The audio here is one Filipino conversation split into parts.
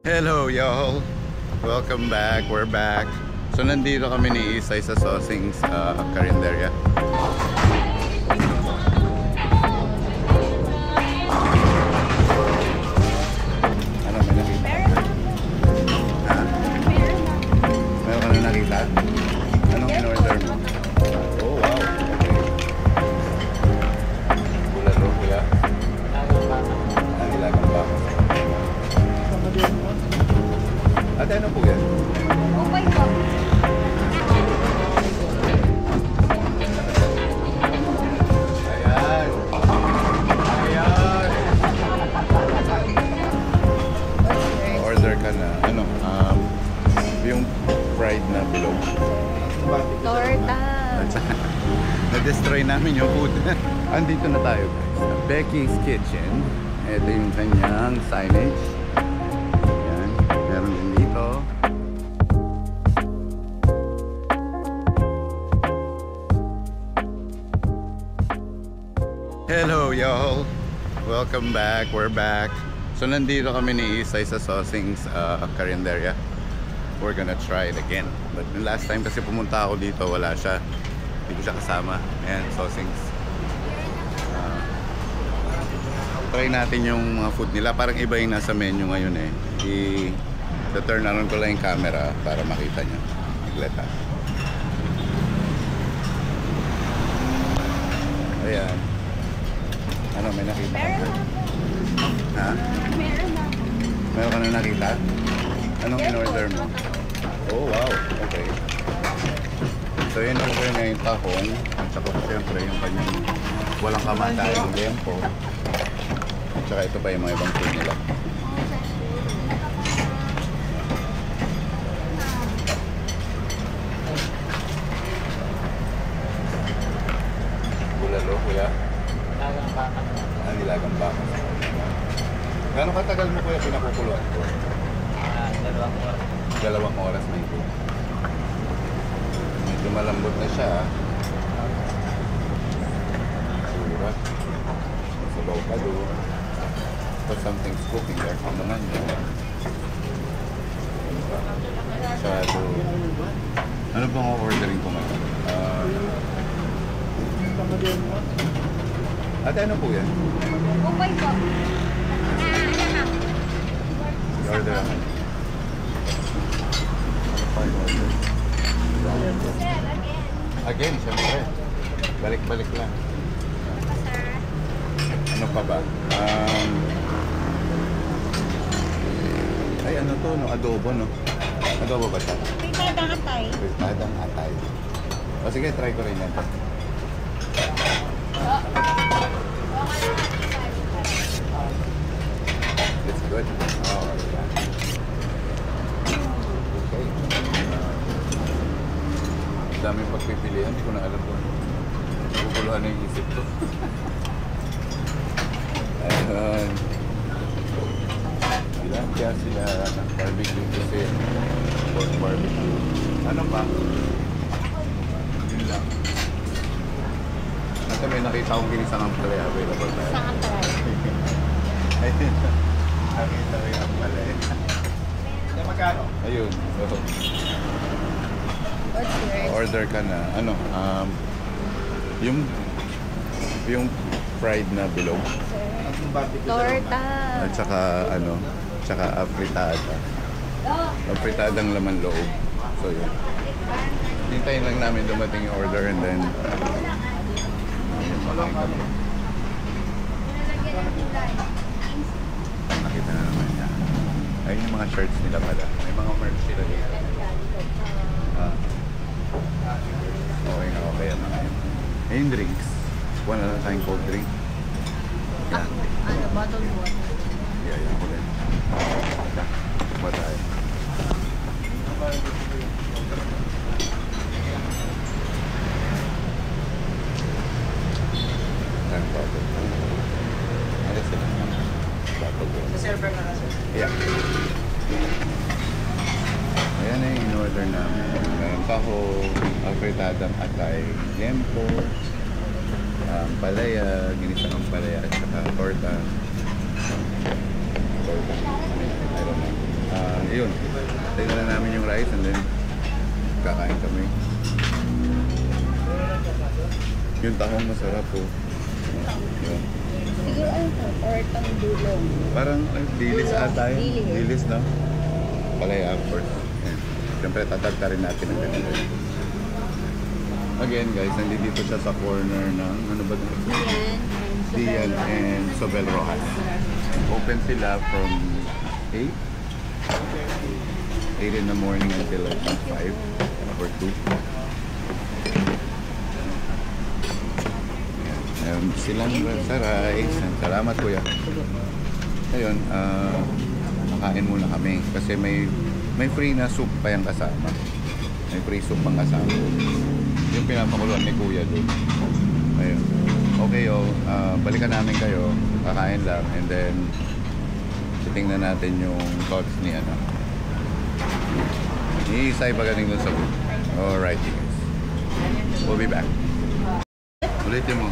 Hello y'all! Welcome back, we're back. So nandito kami ni Isay sa Sosing's Carinderia. Ano, may nakita? Ha? Meron ka na nakita? Anong in-order mo? Oh wow, okay. Bulalo kuya. Ang ilagang baka. Ate, ano po yan? Okay po. Ayan. Ayan. Order ka na. Ano? Yung fried na bilog. Torta. Na-destroy namin yung food. Andito na tayo guys. Becky's Kitchen. Ito yung kanyang signage. Ayan. Meron din dito. Hello y'all! Welcome back, we're back. So nandito kami ni Isay sa Sosing's Carinderia. We're gonna try it again. But the last time kasi pumunta ako dito, wala siya. Hindi ko siya kasama. Ayan, Sosing's. Try natin yung mga food nila. Parang iba yung nasa menu ngayon eh. I-turn around ko lang yung camera para makita nyo. Iglet ha. Ayan. Ano, may nakita? Meron na. Ha? Meron na. Meron ka na nakita? Anong in-order mo? Oh, wow. Okay. So, yun order niya yung tahong. At saka siyempre yung kanyang walang kamatayang lempo. At saka ito pa yung mga ibang food nila. Bulalo, kuya. Ang ilagang baka. Gano'ng katagal mo kuya pinakukuluan ko? 2 oras na ito. Medyo malambot na siya. Sura. Sabaw pa doon. But something's cooking there. Ano naman yun? Masyado. Ano bang ordering ko ngayon? Ate, ano po yan? Okay po. I-order naman. Order. Sir, again. Again, siyempre. Balik-balik lang. Ano pa ba? Ay, ano to? No? Adobo, no? Adobo ba siya? Pitadang atay. Frittadang atay. O sige, try ko rin yan. It's good. Oh, yeah. Okay. Daming pagpipilian. Hindi ko na alam kung bubuluhan na yung isip ko. Ayun. Kaya sila barbecue kasi pork barbecue. Ano pa? Yun lang. At may nakita akong ginisang ang pala available na. Isang atay. Ayun. Nakita ko yung pala eh. Magkano? Ayun. Order ka na. Ano? Yung fried na bilog. Torta. At saka ano? Tsaka fritada. Ang fritadang laman loob. So yun. Hintayin lang namin dumating yung order and then nakita na naman niya. Ayun yung mga shirts nila pala. May mga merch sila dito. Okay na okay na ngayon. Ayun drinks. One na lang tayong cold drink. Yan. Ano, bottled water. Yeah, yan ako din. Ba tayo? Yan, bottle. Ano sila? Bottle. Sa server na lang. Yeah. Ayan na yung in-order namin. Meron pa ako alfretadang atay, lempo, palaya, ginisang palaya, at saka torta. Torta. I don't know. Ayun. Tingnan lang namin yung rice and then kakain kami. Yung tahong masarap po. Yun. Siguro ano to? Tortang dulong. Parang dilis ata yun. Dilis. Dilis, no? Palaya, of course. Yan. Siyempre, tatagta rin natin ang ganito. Again, guys, nandito siya sa corner ng, ano ba ito? Dian and Sobel Rojas. Open sila from 8 in the morning until like 5 or 2. Silang sa rice. Salamat kuya. Ngayon, nakain muna kami kasi may free na soup pa yung kasama. May free soup pang kasama. Yung pinapakuluan ni kuya doon. Ayun. Okay, balikan namin kayo. Kakain lang and then titingnan natin yung thoughts ni ano. Iisay pagaling dun sa food. Alright, guys. We'll be back. Ulitin mo.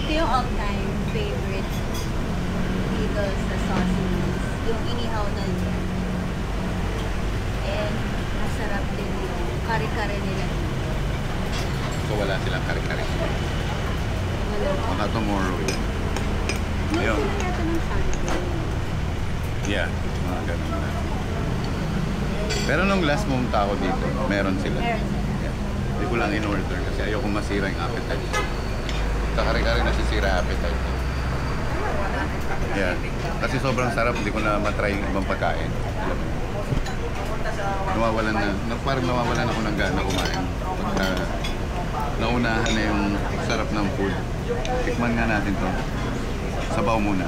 Ito yung all-time favorite dito sa sausages. Yung inihaw na yun. And masarap din yung kare-kare nila. So wala silang kare-kare. Wala. Baka tomorrow yun. Ayun. Sila natin ng Sunday. Yeah, mga ganun na. Pero nung last pumunta ako dito, meron sila. Meron sila. Yeah. Hindi ko lang in-order kasi ayoko masira yung appetite. Sa kare-kare nasisira appetite. Yeah. Kasi sobrang sarap, hindi ko na matry yung ibang pagkain. Alam mo. Nawawalan na, parang nawawalan ako ng gana kumain. Pagka naunahan na yung sarap ng food. Tikman nga natin to. Sabaw muna.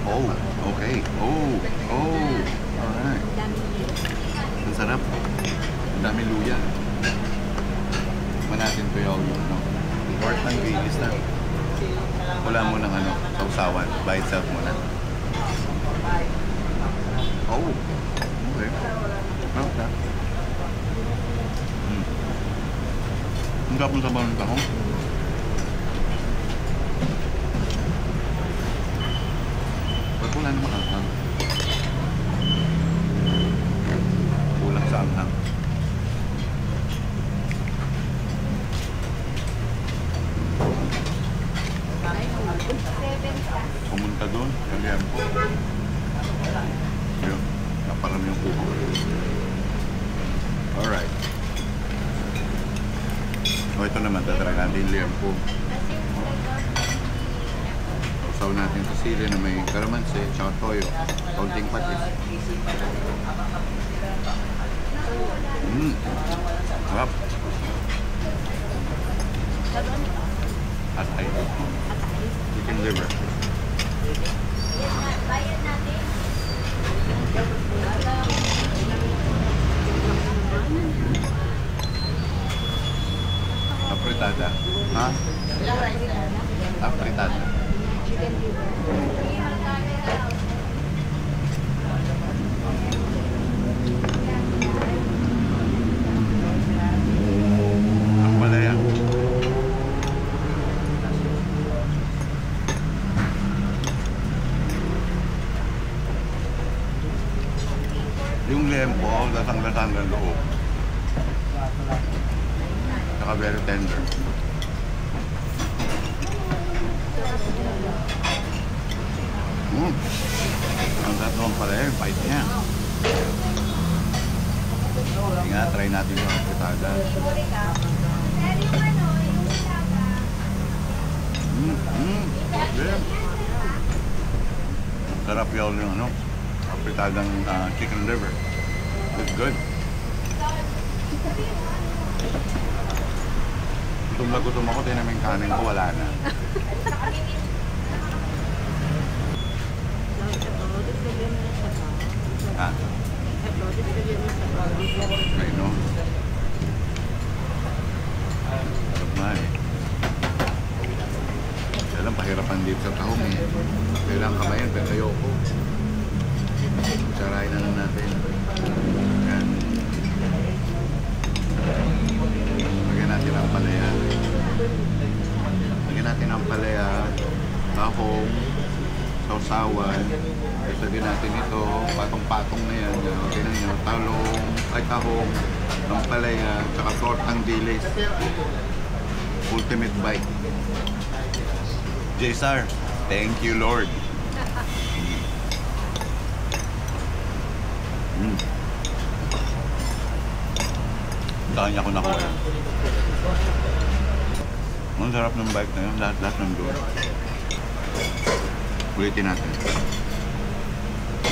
Oh, okay. Oh. Alright. Ang sarap. Ang dami luya. Tikman natin to yung part ng bilis na. Wala mo ng ano, sausawan. By itself muna. Oh. Okay. Okay. Ang sarap ng sabaw ng tahong. Ba't wala naman anghang? Kulang sa anghang. Pumunta doon, kalihan po. Yun, naparami yung kuko. Alright. Ito naman, tatry natin yung liyan po. Sausaw natin sa sili na may karamansi, tsaka toyo, kaunting patis. Sarap. Atay. Chicken liver. Bayad natin. Apritada. Ha? Apritada. Chicken liver. Ang palaya. Yung lempo, lasang-lasang ng loob. Saka very tender. Ang sarap naman pala yun, bite niya. Sige nga, try natin yung apritada. Yeah. Sarap yun yung ano, apritadang chicken liver. It's good. Gutom na gutom ako, tinan mo yung kanin ko, wala na. Ha? Okay, no? Sarap na eh. Kaya lang, pahirapan dito sa tahong eh. Kailangan kamayan, pero ayoko. Sarayin na lang natin. Yan. Lagyan natin ang palaya. Lagyan natin ang palaya, tahong, sausawan. Gusto din natin ito, patong-patong na yan. Tignan nyo, talong, ay tahong, ampalaya, tsaka tortang dilis. Ultimate bite. J-Sar, thank you Lord. Saan niya ako nakuha. Ang sarap ng bike na yun, lahat ng doon. Ulitin natin.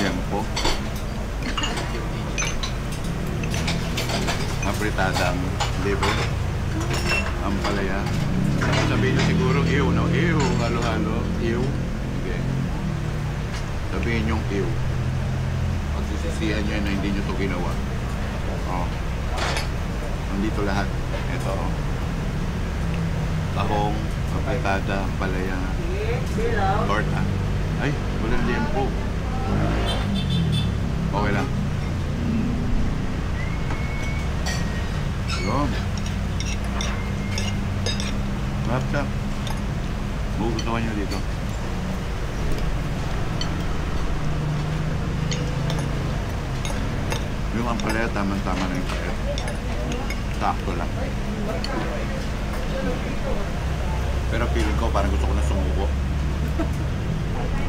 Yan po. Apritadang liver. Ang palaya. Sabihin nyo siguro, ew, no? Ew, halo-halo. Ew. Okay. Sabihin nyo, ew. Pagsisisihan nyo na hindi nyo ito ginawa. Oh. Nandito lahat. Ito. Tahong, apritada, palaya, torta. Ay, walang liempo. Okay lang. Yun. Marap siya. Magugustuhan nyo dito. Yung ampalaya, tama-tama na yung pait. Sakto lang. Pero feeling ko parang gusto ko na sumuko.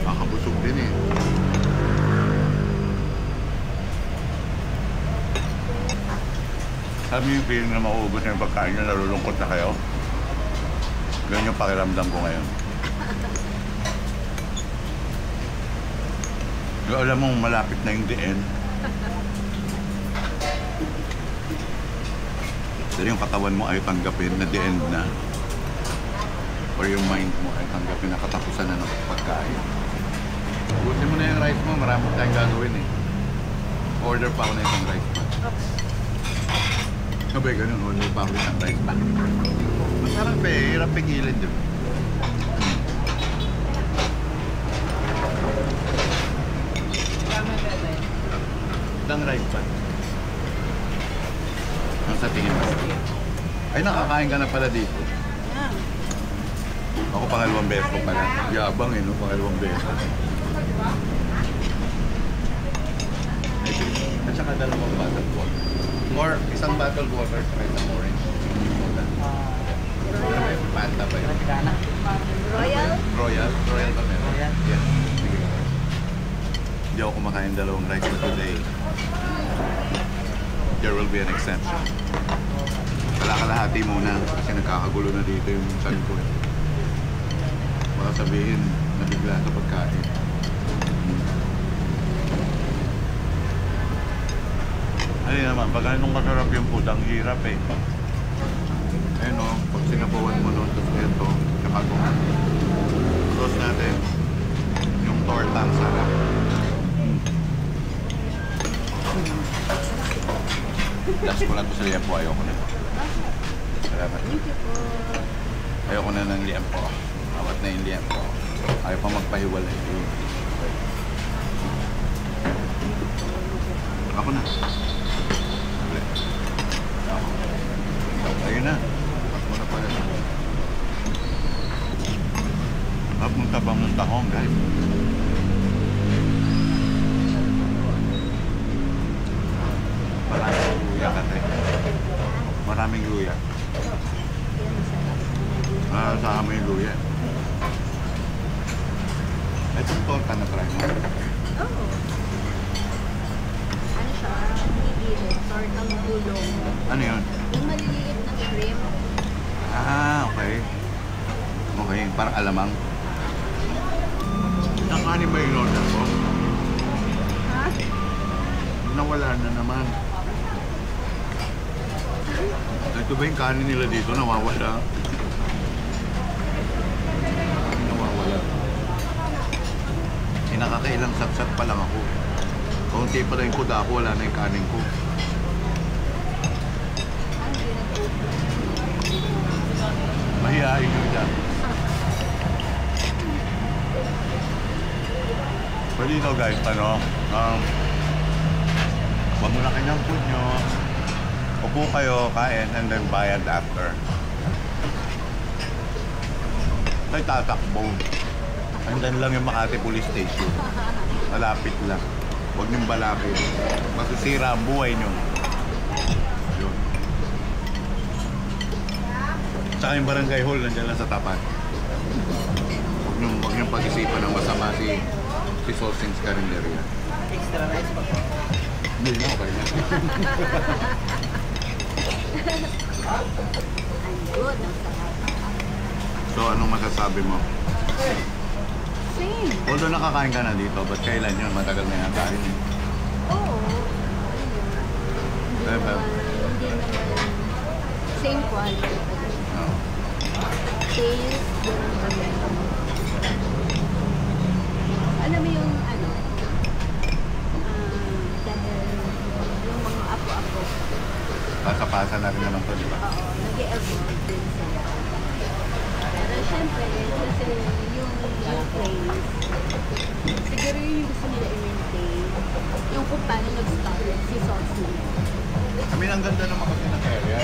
Makabusog din eh. Sabi yung feeling na mauubos na yung pagkain nyo, nalulungkot na kayo. Ganyan yung pakiramdam ko ngayon. Yung alam mong malapit na yung diin. Dahil yung katawan mo ay tanggapin na the end na. Or yung mind mo ay tanggapin na katapusan na ng pagkain. Buti mo na yung rice mo, marami tayong gagawin eh. Order pa ako na isang rice pa. Sabay ganun, order pa ako isang rice pa. Masarap eh, hirap pigilin din. Isang rice pa. Ang sa tingin mo? Ay, nakakain ka na pala dito. Ako pangalawang beses ko pala. Yabang eh, no? Pangalawang beses. At saka dalawang bottled water. Or isang bottled water, saka isang orange. Fanta ba yun? Royal? Royal? Royal ba meron? Royal? Yeah. Sige. Hindi ako kumakain dalawang rice for today. There will be an exception. Kalahati muna kasi nagkakagulo na dito yung chan ko. Baka sabihin, nabigla sa pagkain. Ay naman, pag anong masarap yung food, ang hirap eh. Ayun o, pag sinabawan mo nun, tapos ito, tsaka kung sauce natin, yung torta ang sarap. Last ko lang ito sa liempo, ayoko na. Salamat. Ayoko na ng liempo. Awat na yung liempo. Ayaw pa magpahiwalay. Ako na. Ayun na. Ako na pala. Ang tabang ng tahong, guys. Maraming luya kasi. Maraming luya. Sa amin yung luya. Itong torta na try mo. Oo. Ano siya? Higil. Tortang gulong. Ano yun? Yung maliliit na shrimp. Okay. Okay, parang alamang. Nakanin ba yung order ko? Ha? Nawala na naman. Ito ba yung kanin nila dito? Nawawala. Nawawala. Nakakailang satsat pa lang ako. Kaunti pa rin ko dako, wala na yung kanin ko. Mahihain nyo dyan. Pwede ito guys, wag mo na kanyang food nyo. Upo kayo, kain, and then bayad after. Tayo tatakbo. Andan lang yung Makati Police Station. Malapit lang. Huwag niyong balakid. Masisira ang buhay niyo. Yun. Tsaka yung barangay hall nandiyan lang sa tapat. Huwag niyong pag-isipan ng masama si Sosing's Carinderia. Extra rice pa po. Hindi na, okay na. Good. Ang sarap. So, anong masasabi mo? Same. Although nakakain ka na dito, but kailan yun? Matagal na yata yun. Oo. Hindi Diba? naman same quality pa din. No. Taste, ganun pa rin. Alam mo yung ano, dahil yung mga apo-apo, Pasa-pasa na rin naman to, di ba? oo, nag-evolve din sila. Pero syempre, kasi yung place, siguro yung gusto nila i-maintain, yung kung paano nag-start si Sauce nila. I mean, ang ganda naman kasi ng area.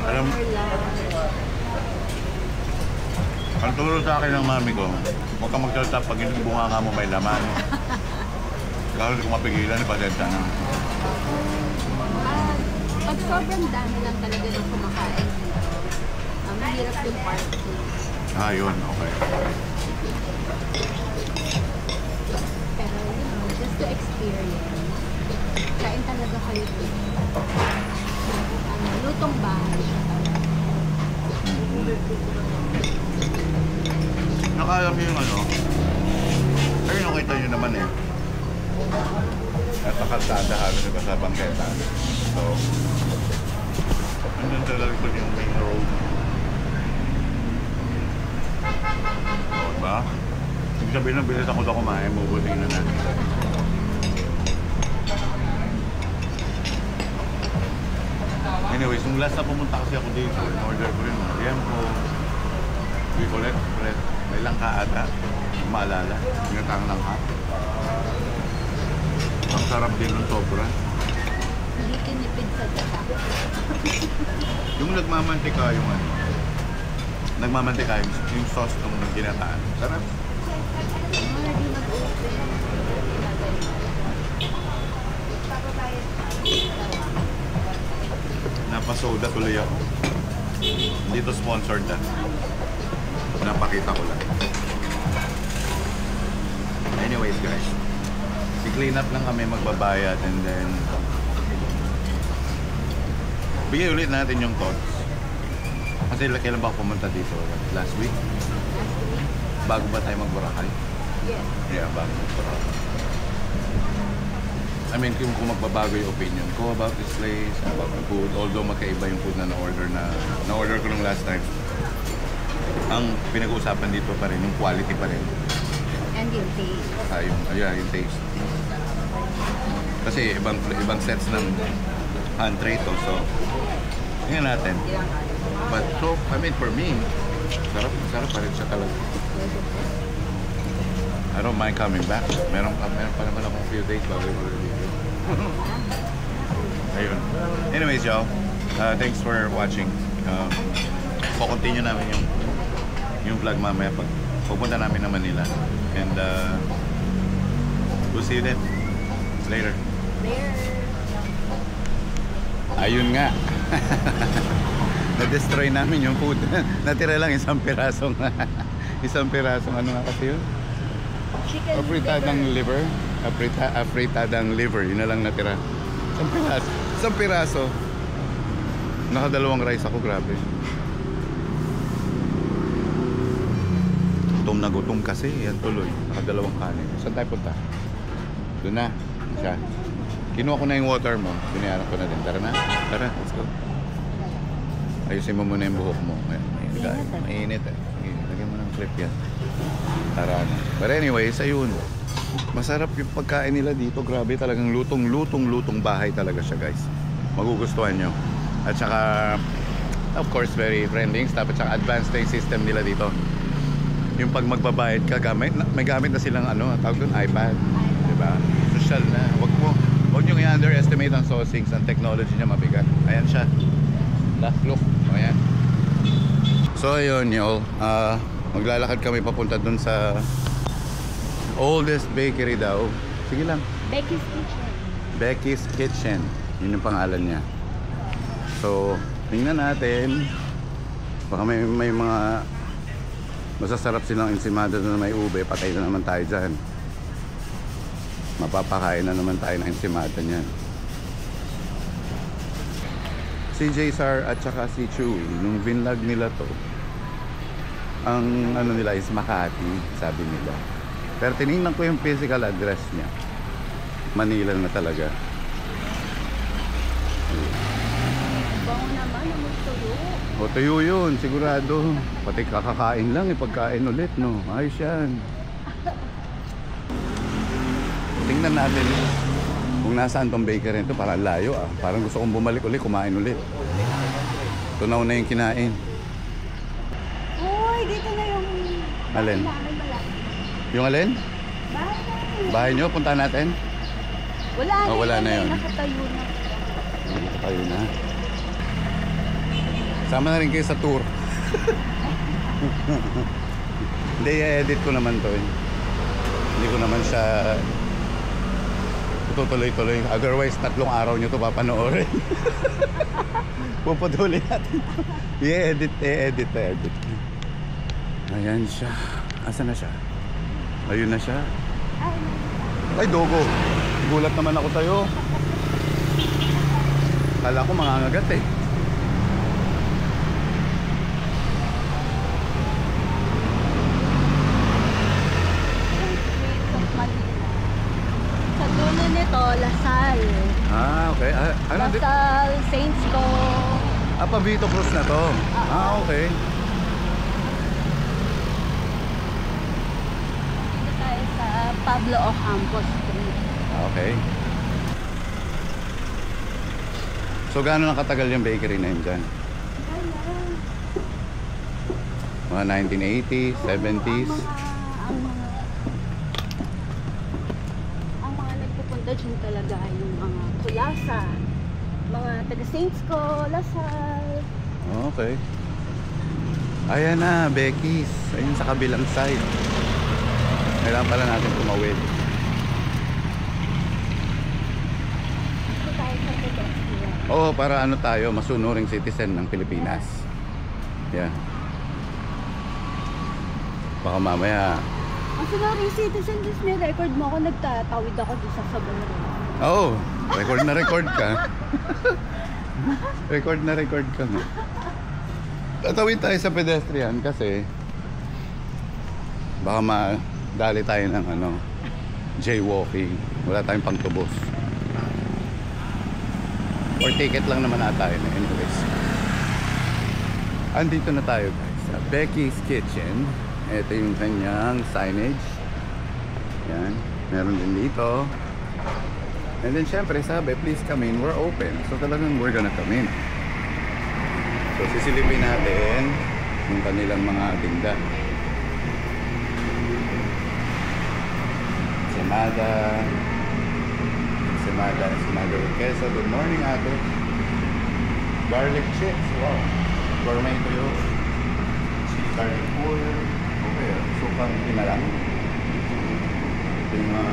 Alam, ang turo sa akin ng mami ko, huwag kang magsalita pag yung bunga nga mo may laman. Kasi kung mapigilan, ipasensya na. Pag sobrang dami lang talaga ng kumakain dito, mahirap yung parking. Ah, yun, okay. Pero just to experience, kain talaga kayo dito. Lutong bahay siya talaga. Nakaalam niyo yung ano? Ayun, nakita niyo naman eh. At nakalsada halos diba sa bangketa. So, andun sa likod yung main road. O, diba? Ibig sabihin ng bilis ako na kumain, mabuting na natin. Anyways, nung last na pumunta kasi ako dito, in-order ko rin mga liempo, Bicolet, Fred, may langka ata, maalala, ginatang langka. Ang sarap din ng sobra. Hindi tinipid sa gata. Yung nagmamantika, yung ano, nagmamantika yung sauce ng ginataan. Sarap. Hindi mag-open. Napasoda tuloy ako. Hindi to sponsored na. Napakita ko lang. Anyways guys, i-clean up lang kami magbabayad and then bigay ulit natin yung thoughts. Kasi kailan ba ako pumunta dito? Last week? Bago ba tayo mag-Boracay? Yes. Yeah, bago mag-Boracay. I mean, kung magbabago yung opinion ko about this place, about the food, although magkaiba yung food na na-order ko nung last time. Ang pinag-uusapan dito pa rin, yung quality pa rin. And yung taste. Yung taste. Kasi ibang sets ng entree to, so tingnan natin. But so, I mean, for me, sarap pa rin siya talaga. I don't mind coming back. Meron pa naman akong few days bago yung review. Ayun. Anyways, y'all, thanks for watching. Po-continue namin yung vlog mamaya pag pupunta namin ng Manila. And we'll see you then. Later. Ayun nga. Na-destroy namin yung food. Natira lang isang pirasong ano nga kasi yun? Chicken Afritadang liver. Afritadang liver. Yun na lang natira. Isang piraso. Nakadalawang rice ako, grabe. Gutom na gutom kasi. Yan tuloy. Nakadalawang kanin. Saan tayo punta? Doon na. Siya. Kinuha ko na yung water mo. Binayaran ko na din. Tara na. Tara, let's go. Ayusin mo muna yung buhok mo. Mainit eh. Lagyan mo ng clip yan. Tara na. But anyways, ayun. Masarap yung pagkain nila dito. Grabe talagang lutong bahay talaga siya, guys. Magugustuhan nyo. At saka, of course, very friendly. Tapos saka advanced na yung system nila dito. Yung pag magbabayad ka, may gamit na silang tawag doon, iPad. Diba? Social na. Huwag nyo i-underestimate ang Sosing's. Ang technology niya mabigat. Ayan siya. Last look. Ayan. So ayun, y'all. Maglalakad kami papunta dun sa oldest bakery daw. Sige lang. Becky's Kitchen. Becky's Kitchen. Yun yung pangalan niya. So, tingnan natin. Baka may mga masasarap silang ensimada na may ube. Patay na naman tayo dyan. Mapapakain na naman tayo ng ensimada niyan. Si Jaysar at saka si Chewy, nung binlog nila to, ang ano nila is Makati, sabi nila. Pero tinignan ko yung physical address niya. Manila na talaga. Bango naman, naman tuyo. O tuyo yun, sigurado. Pati kakakain lang, ipagkain ulit, no? Ayos yan. Tingnan natin kung nasaan tong bakery ito. Parang layo ah. Parang gusto kong bumalik ulit, kumain ulit. Tunaw na yung kinain. Uy, dito na yung... Alin? Bahay malaki. Yung alin? Bahay. Bahay nyo, punta natin. Wala na, wala na yun. Nakatayo na. Dito tayo na. Sama na rin kayo sa tour. Hindi, i-edit ko naman to eh. Hindi ko naman siya tutuloy-tuloy. Otherwise, 3 araw nyo to papanoorin. Puputuloy natin. I-edit. Ayan siya. Asan na siya? Ayun na siya. Ay, Dogo. Gulat naman ako sa'yo. Kala ko mangangagat eh. Sa dulo nito, Lasal. Ah, okay. Ano? Lasal, Saints Co. Pabito Cruz na to. Okay. Dito tayo sa Pablo Ocampo Street. Okay. So, gaano nakatagal yung bakery na yun dyan? Mga 1980s, 70s? Ang mga nagpupunta dyan talaga ay yung mga kulasa. Mga taga Saints Co, Lasal. Okay. Ayan na, Becky's. Ayun sa kabilang side. Kailangan pala natin tumawid. Dito tayo sa pedestrian. Oo, para ano tayo, masunuring citizen ng Pilipinas. Yeah. Baka mamaya... Ang sinaring citizen, just may record mo ako, nagtatawid ako doon sa Sabero. Oo, record na record ka. record ka nga. Tatawid tayo sa pedestrian kasi baka madali tayo ng ano, jaywalking. Wala tayong pangtubos. Or ticket lang naman ata yun. Anyways. Andito na tayo guys sa Becky's Kitchen. Ito yung kanyang signage. Yan. Meron din dito. And then syempre sabi, please come in, we're open. So talagang we're gonna come in. So sisilipin natin yung kanilang mga tinda. Ensimada with queso. Good morning ate. Garlic chips, wow. Gourmet tuyo. Cheese garlic oil. Okay, so pang pinalang. Ito yung mga...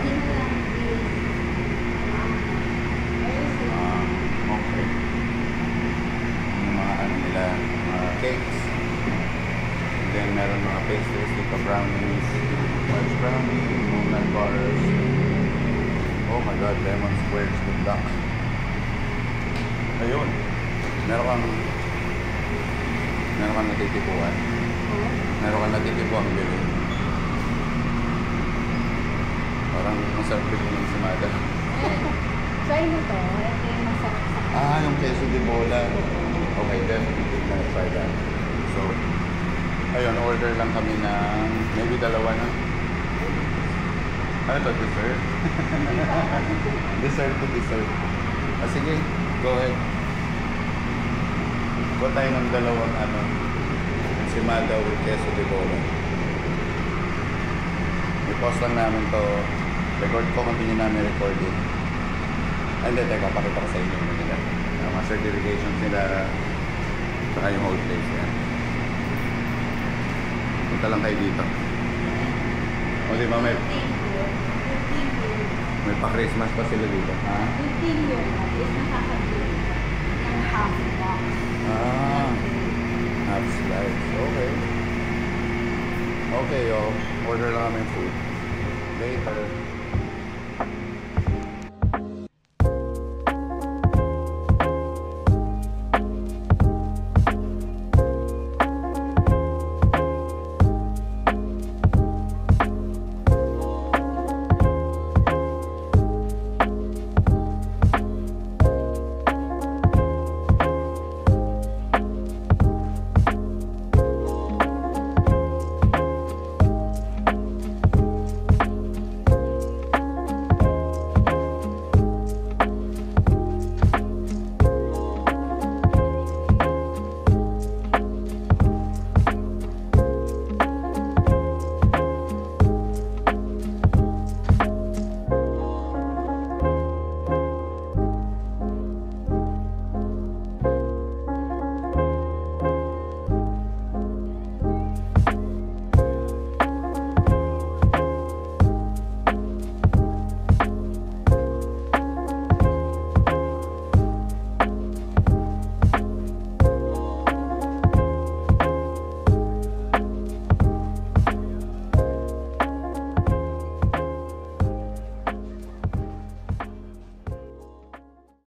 okay. Yung mga ano nila, mga cakes. And then meron mga pastries, dito brownies, fudge brownie, moonlight bars. Oh my god, lemon squares, good luck. Ayun. Meron kang natitipuan. Meron kang natitipuan bili. Parang masarap bili ng simada. Try mo to, ito yung masarap sa Yung queso de bola. Okay, definitely gonna try that. So, ayun, order lang kami ng maybe 2 na. Ano to, dessert? dessert. Sige, go ahead. Kuha tayo ng 2 simada with queso de bola. I-post lang namin to. Record ko, continue namin recording. And then, teka, pakita ko sa inyo yung nila. Mga certifications nila, saka yung whole place yan. Ito Punta lang kayo dito. O di ba may pa-Christmas pa sila dito? Ha? Yung team yun is nakakabili ng half box. Ah, half slice. Okay. Okay, oh. Order lang kami food. Later.